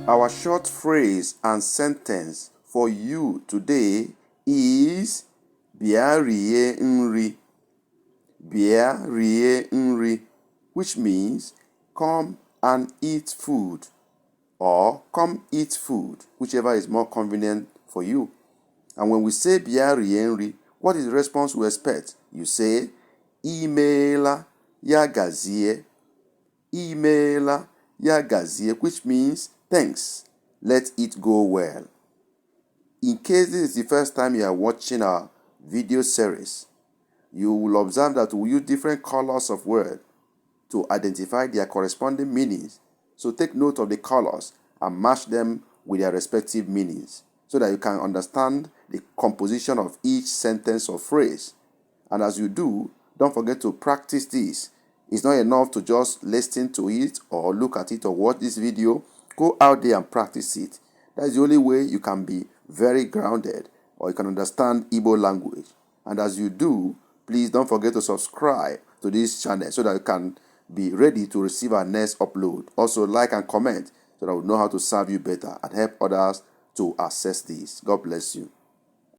Our short phrase and sentence for you today is Bịa rie nri. Bịa rie nri, which means come and eat food, or come eat food, whichever is more convenient for you. And when we say Bịa rie nri, what is the response we expect? You say, Imeela ya gazie. Imeela ya gazie, which means thanks, let it go well. In case this is the first time you are watching our video series, you will observe that we use different colors of words to identify their corresponding meanings. So take note of the colors and match them with their respective meanings so that you can understand the composition of each sentence or phrase. And as you do, don't forget to practice this. It's not enough to just listen to it or look at it or watch this video. Go out there and practice it. That's the only way you can be very grounded or you can understand Igbo language. And as you do, please don't forget to subscribe to this channel so that you can be ready to receive our next upload. Also, like and comment so that we know how to serve you better and help others to access this. God bless you.